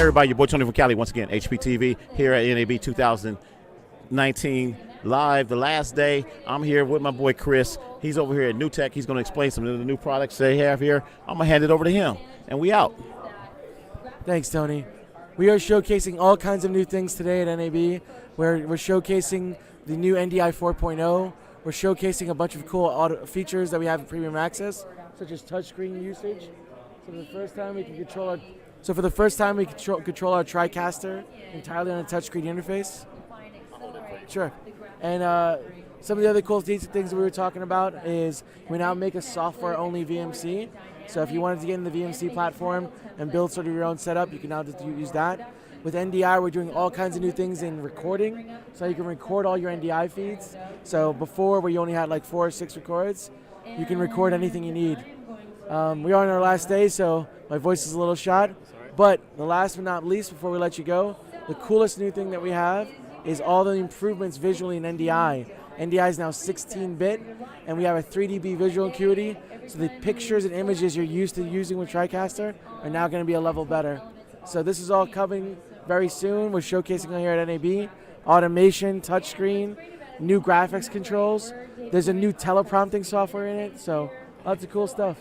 everybody? Your boy Tony from Cali once again, HPTV here at NAB 2019 live. The last day, I'm here with my boy Chris. He's over here at Newtek. He's going to explain some of the new products they have here. I'm going to hand it over to him, and we out. Thanks, Tony. We are showcasing all kinds of new things today at NAB. We're showcasing the new NDI 4.0. We're showcasing a bunch of cool features that we have in Premium Access, such as touchscreen usage. So for the first time, we can control our TriCaster entirely on a touchscreen interface. Sure. And some of the other cool things that we were talking about is we now make a software-only VMC. So if you wanted to get in the VMC platform and build sort of your own setup, you can now just use that. With NDI, we're doing all kinds of new things in recording. So you can record all your NDI feeds. So before, where you only had like 4 or 6 records, you can record anything you need. We are on our last day, so my voice is a little shot. But the last but not least, before we let you go, the coolest new thing that we have is all the improvements visually in NDI. NDI is now 16-bit, and we have a 3dB visual acuity, so the pictures and images you're used to using with TriCaster are now going to be a level better. So this is all coming very soon. We're showcasing it here at NAB. Automation, touchscreen, new graphics controls. There's a new teleprompting software in it, so lots of cool stuff.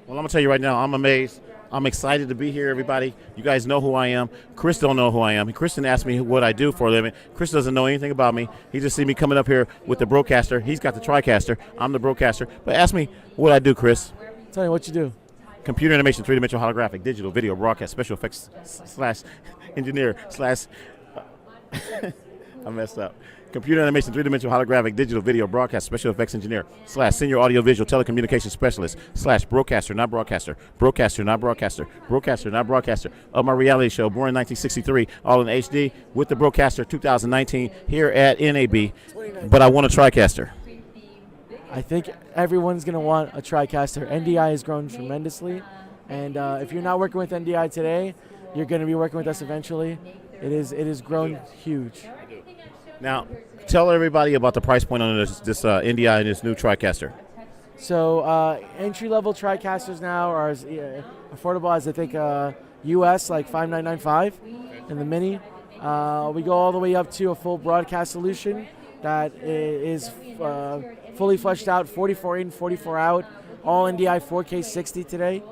Well, I'm going to tell you right now, I'm amazed. I'm excited to be here, everybody. You guys know who I am. Chris don't know who I am. Chris didn't ask me what I do for a living. Chris doesn't know anything about me. He just see me coming up here with the broadcaster. He's got the TriCaster. I'm the broadcaster. But ask me what I do, Chris. Tell me what you do. Computer animation, three-dimensional holographic, digital, video, broadcast, special effects / engineer / I messed up. Computer animation, three-dimensional holographic, digital, video, broadcast, special effects engineer / senior audiovisual telecommunications specialist / broadcaster, not broadcaster, broadcaster, not broadcaster, broadcaster, not broadcaster of my reality show, born in 1963, all in HD with the broadcaster 2019 here at NAB. But I want a TriCaster. I think everyone's going to want a TriCaster. NDI has grown tremendously, and if you're not working with NDI today, you're going to be working with us eventually. It has grown huge. Now, tell everybody about the price point on this NDI and this new TriCaster. So entry-level TriCasters now are as affordable as I think US, like $5,995 in the mini. We go all the way up to a full broadcast solution that is fully fleshed out, 44 in, 44 out, all NDI 4K 60 today.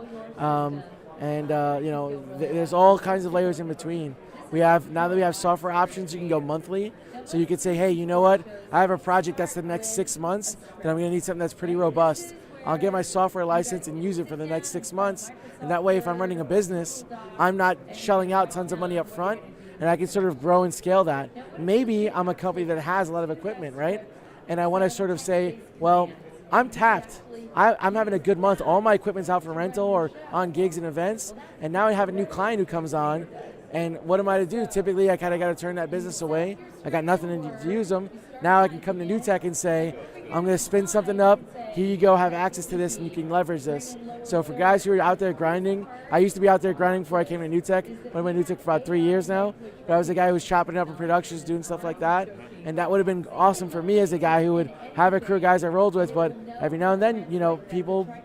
There's all kinds of layers in between. Now that we have software options, you can go monthly. So you could say, hey, you know what? I have a project that's the next 6 months, then I'm going to need something that's pretty robust. I'll get my software license and use it for the next 6 months. And that way, if I'm running a business, I'm not shelling out tons of money up front, and I can sort of grow and scale that. Maybe I'm a company that has a lot of equipment, right? And I want to sort of say, well, I'm tapped. I'm having a good month. All my equipment's out for rental or on gigs and events, and now I have a new client who comes on. And what am I to do? Typically, I kind of got to turn that business away. I got nothing to use them. Now I can come to Newtek and say, I'm going to spin something up. Here you go, have access to this, and you can leverage this. So for guys who are out there grinding, I used to be out there grinding before I came to Newtek. I've been at Newtek for about 3 years now. But I was a guy who was chopping it up in productions, doing stuff like that. And that would have been awesome for me as a guy who would have a crew of guys I rolled with. But every now and then,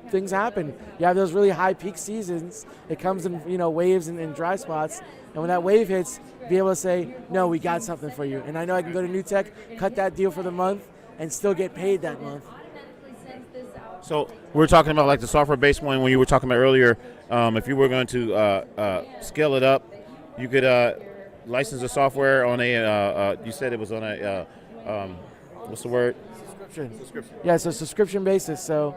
things happen. You have those really high peak seasons. It comes in, waves and dry spots. And when that wave hits, be able to say, no, we got something for you. And I know I can go to Newtek, cut that deal for the month, and still get paid that month. So we were talking about like the software-based one when you were talking about earlier. If you were going to scale it up, you could license the software on you said it was on a, what's the word? Subscription. Yeah, so subscription basis. So,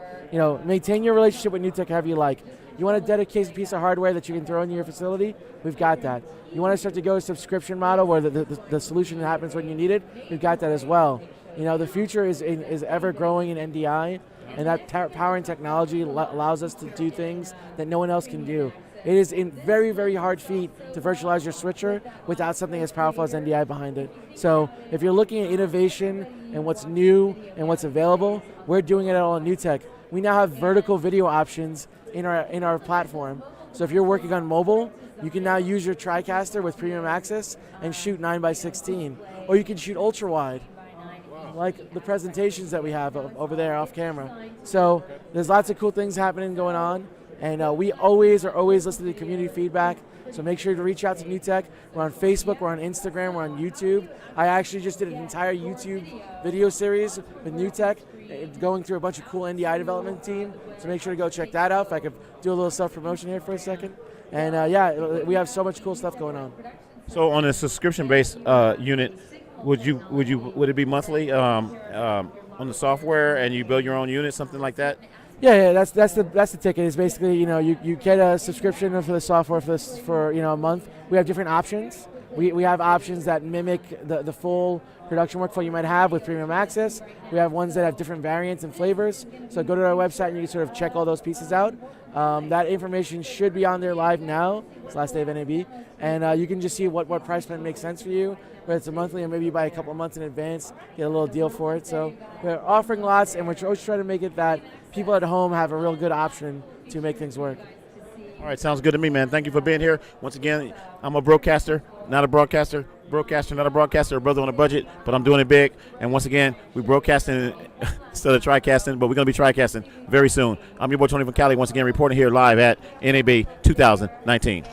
maintain your relationship with Newtek however you like. You want a dedicated piece of hardware that you can throw into your facility? We've got that. You want to start to go a subscription model where the solution happens when you need it? We've got that as well. The future is ever growing in NDI, and that power and technology allows us to do things that no one else can do. It is in very, very hard feat to virtualize your switcher without something as powerful as NDI behind it. So if you're looking at innovation and what's new and what's available, we're doing it all on Newtek. We now have vertical video options in our platform. So if you're working on mobile, you can now use your TriCaster with Premium Access and shoot 9x16. Or you can shoot ultra wide, like the presentations that we have over there off camera. So there's lots of cool things happening going on. And we always listening to community feedback. So make sure to reach out to Newtek. We're on Facebook, we're on Instagram, we're on YouTube. I actually just did an entire YouTube video series with Newtek, going through a bunch of cool NDI development team. So make sure to go check that out. If I could do a little self-promotion here for a second. And yeah, we have so much cool stuff going on. So on a subscription-based unit, would it be monthly on the software, and you build your own unit, something like that? Yeah, that's the ticket. Is basically, you get a subscription for the software for a month. We have different options. We have options that mimic the full production workflow you might have with premium access. We have ones that have different variants and flavors. So go to our website and you can sort of check all those pieces out. That information should be on there live now. It's last day of NAB. And you can just see what price point makes sense for you, whether it's a monthly or maybe you buy a couple of months in advance, get a little deal for it. So we're offering lots, and we're always trying to make it that people at home have a real good option to make things work. All right, sounds good to me, man. Thank you for being here. Once again, I'm a broadcaster, not a broadcaster. Broadcaster, not a broadcaster, a brother on a budget, but I'm doing it big. And once again, we're broadcasting instead of TriCasting, but we're going to be TriCasting very soon. I'm your boy Tony from Cali, once again reporting here live at NAB 2019.